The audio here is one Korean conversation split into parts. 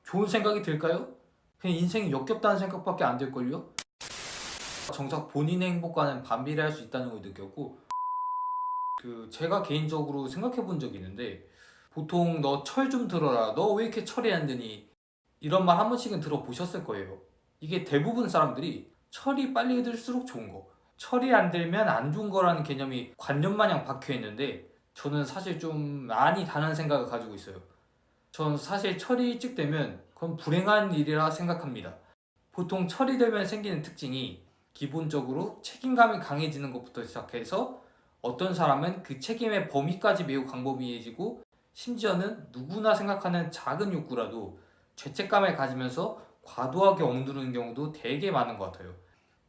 좋은 생각이 들까요? 그냥 인생이 역겹다는 생각밖에 안 들걸요? 정작 본인의 행복과는 반비례할 수 있다는 걸 느꼈고, 제가 개인적으로 생각해 본 적이 있는데, 보통 너 철 좀 들어라, 너 왜 이렇게 철이 안 드니, 이런 말 한 번씩은 들어보셨을 거예요. 이게 대부분 사람들이 철이 빨리 들수록 좋은 거, 철이 안 들면 안 좋은 거라는 개념이 관념마냥 박혀 있는데, 저는 사실 좀 많이 다른 생각을 가지고 있어요. 전 사실 철이 일찍 되면 그건 불행한 일이라 생각합니다. 보통 철이 되면 생기는 특징이 기본적으로 책임감이 강해지는 것부터 시작해서 어떤 사람은 그 책임의 범위까지 매우 광범위해지고, 심지어는 누구나 생각하는 작은 욕구라도 죄책감을 가지면서 과도하게 억누르는 경우도 되게 많은 것 같아요.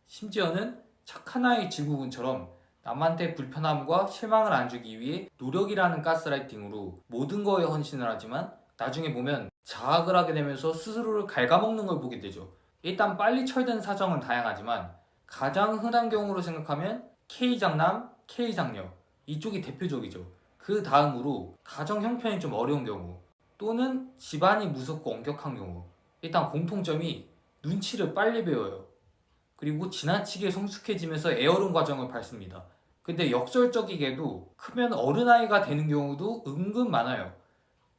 심지어는 착한 아이 지구군처럼 남한테 불편함과 실망을 안 주기 위해 노력이라는 가스라이팅으로 모든 거에 헌신을 하지만, 나중에 보면 자학을 하게 되면서 스스로를 갉아먹는 걸 보게 되죠. 일단 빨리 철든 사정은 다양하지만 가장 흔한 경우로 생각하면 K장남, K장녀 이쪽이 대표적이죠. 그 다음으로 가정 형편이 좀 어려운 경우, 또는 집안이 무섭고 엄격한 경우. 일단 공통점이 눈치를 빨리 배워요. 그리고 지나치게 성숙해지면서 애어른 과정을 밟습니다. 근데 역설적이게도 크면 어른아이가 되는 경우도 은근 많아요.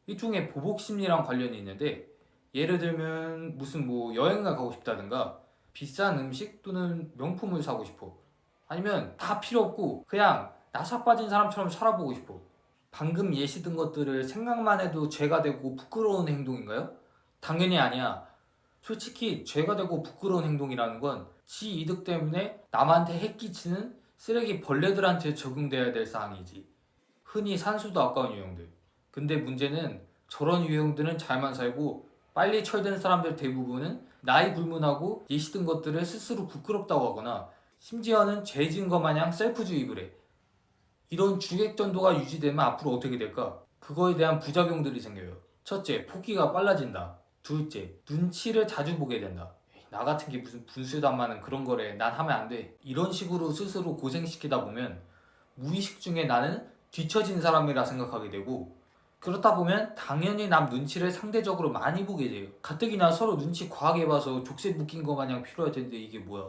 일종의 보복 심리랑 관련이 있는데, 예를 들면 무슨 여행을 가고 싶다든가, 비싼 음식 또는 명품을 사고 싶어, 아니면 다 필요 없고 그냥 나사 빠진 사람처럼 살아보고 싶어. 방금 예시 든 것들을 생각만 해도 죄가 되고 부끄러운 행동인가요? 당연히 아니야. 솔직히 죄가 되고 부끄러운 행동이라는 건 지 이득 때문에 남한테 해끼치는 쓰레기 벌레들한테 적용돼야 될 사항이지. 흔히 산수도 아까운 유형들. 근데 문제는 저런 유형들은 잘만 살고 빨리 철든 사람들 대부분은 나이 불문하고 예시든 것들을 스스로 부끄럽다고 하거나, 심지어는 죄 지은 것 마냥 셀프주입을 해. 이런 주객전도가 유지되면 앞으로 어떻게 될까? 그거에 대한 부작용들이 생겨요. 첫째, 포기가 빨라진다. 둘째, 눈치를 자주 보게 된다. 나 같은 게 무슨 분수도 안 맞는 그런 거래, 난 하면 안 돼, 이런 식으로 스스로 고생시키다 보면 무의식 중에 나는 뒤처진 사람이라 생각하게 되고, 그렇다 보면 당연히 남 눈치를 상대적으로 많이 보게 돼요. 가뜩이나 서로 눈치 과하게 봐서 족쇄 묶인 거 마냥 필요할 텐데 이게 뭐야.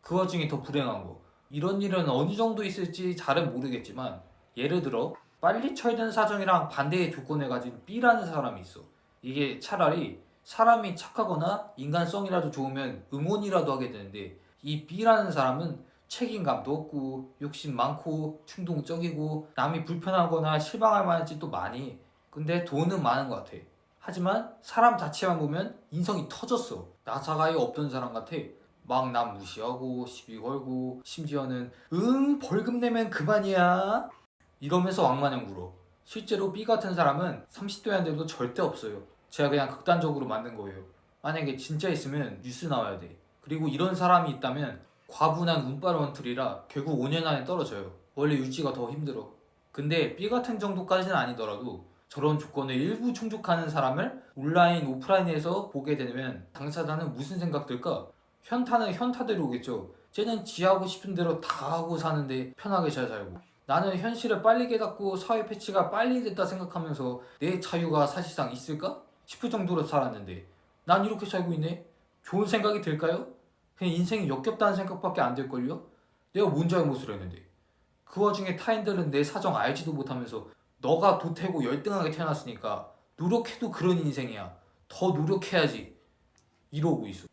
그 와중에 더 불행한 거, 이런 일은 어느 정도 있을지 잘은 모르겠지만, 예를 들어 빨리 철든 사정이랑 반대의 조건을 가진 B라는 사람이 있어. 이게 차라리 사람이 착하거나 인간성이라도 좋으면 응원이라도 하게 되는데, 이 B라는 사람은 책임감도 없고 욕심 많고 충동적이고 남이 불편하거나 실망할 만한 짓도 많이 해. 근데 돈은 많은 것 같아. 하지만 사람 자체만 보면 인성이 터졌어. 나사가이 없던 사람 같아. 막 남 무시하고 시비 걸고, 심지어는 벌금 내면 그만이야 이러면서 왕마냥 굴어. 실제로 B 같은 사람은 30대한테도 절대 없어요. 제가 그냥 극단적으로 만든 거예요. 만약에 진짜 있으면 뉴스 나와야 돼. 그리고 이런 사람이 있다면 과분한 운빨 원툴이라 결국 5년 안에 떨어져요. 원래 유지가 더 힘들어. 근데 B 같은 정도까지는 아니더라도 저런 조건을 일부 충족하는 사람을 온라인, 오프라인에서 보게 되면 당사자는 무슨 생각 들까? 현타는 현타대로 오겠죠. 쟤는 지 하고 싶은 대로 다 하고 사는데 편하게 잘 살고, 나는 현실을 빨리 깨닫고 사회 패치가 빨리 됐다 생각하면서 내 자유가 사실상 있을까 싶을 정도로 살았는데 난 이렇게 살고 있네. 좋은 생각이 들까요? 그냥 인생이 역겹다는 생각밖에 안 들걸요? 내가 뭔 잘못을 했는데. 그 와중에 타인들은 내 사정 알지도 못하면서 너가 도태고 열등하게 태어났으니까 노력해도 그런 인생이야, 더 노력해야지, 이러고 있어.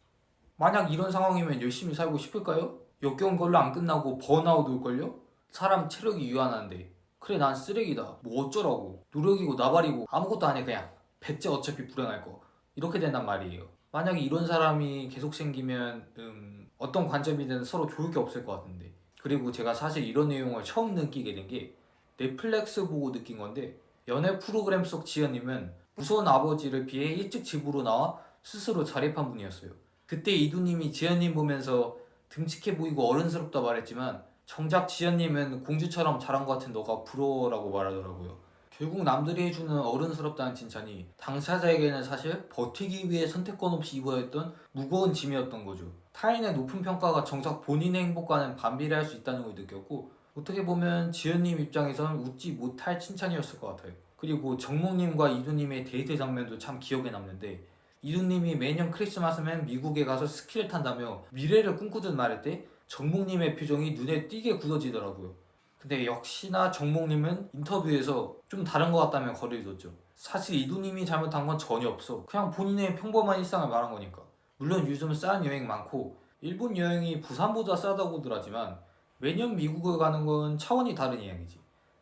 만약 이런 상황이면 열심히 살고 싶을까요? 역겨운 걸로 안 끝나고 번아웃 올걸요? 사람 체력이 유한한데 그래 난 쓰레기다 뭐 어쩌라고, 노력이고 나발이고 아무것도 안 해 그냥 배째 어차피 불행할 거, 이렇게 된단 말이에요. 만약에 이런 사람이 계속 생기면 어떤 관점이든 서로 좋을 게 없을 것 같은데. 그리고 제가 사실 이런 내용을 처음 느끼게 된 게 넷플릭스 보고 느낀 건데, 연애 프로그램 속 지연님은 무서운 아버지를 피해 일찍 집으로 나와 스스로 자립한 분이었어요. 그때 이두님이 지연님 보면서 듬직해 보이고 어른스럽다 말했지만, 정작 지연님은 공주처럼 자란 것 같은 너가 부러워라고 말하더라고요. 결국 남들이 해주는 어른스럽다는 칭찬이 당사자에게는 사실 버티기 위해 선택권 없이 입어야 했던 무거운 짐이었던 거죠. 타인의 높은 평가가 정작 본인의 행복과는 반비례할 수 있다는 걸 느꼈고, 어떻게 보면 지연님 입장에선 웃지 못할 칭찬이었을 것 같아요. 그리고 정목님과 이두님의 데이트 장면도 참 기억에 남는데, 이두님이 매년 크리스마스면 미국에 가서 스키를 탄다며 미래를 꿈꾸듯 말할 때 정목님의 표정이 눈에 띄게 굳어지더라고요. 근데 역시나 정목님은 인터뷰에서 좀 다른 것 같다며 거리를 뒀죠. 사실 이두님이 잘못한 건 전혀 없어. 그냥 본인의 평범한 일상을 말한 거니까. 물론 요즘 싼 여행 많고 일본 여행이 부산보다 싸다고들 하지만 매년 미국을 가는 건 차원이 다른 이야기지.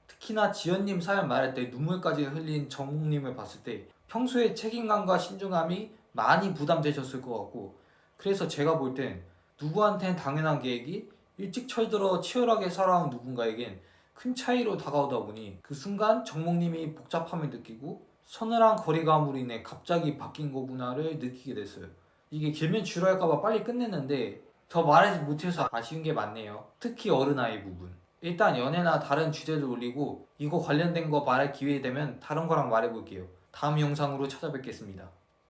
특히나 지연님 사연 말할 때 눈물까지 흘린 정목님을 봤을 때 평소에 책임감과 신중함이 많이 부담되셨을 것 같고, 그래서 제가 볼 땐 누구한텐 당연한 계획이 일찍 철들어 치열하게 살아온 누군가에겐 큰 차이로 다가오다 보니 그 순간 정목님이 복잡함을 느끼고 서늘한 거리감으로 인해 갑자기 바뀐 거구나를 느끼게 됐어요. 이게 길면 지루할까봐 빨리 끝냈는데 더 말하지 못해서 아쉬운 게 많네요. 특히 어른아이 부분. 일단 연애나 다른 주제를 올리고 이거 관련된 거 말할 기회 되면 다른 거랑 말해볼게요. 다음 영상으로 찾아뵙겠습니다.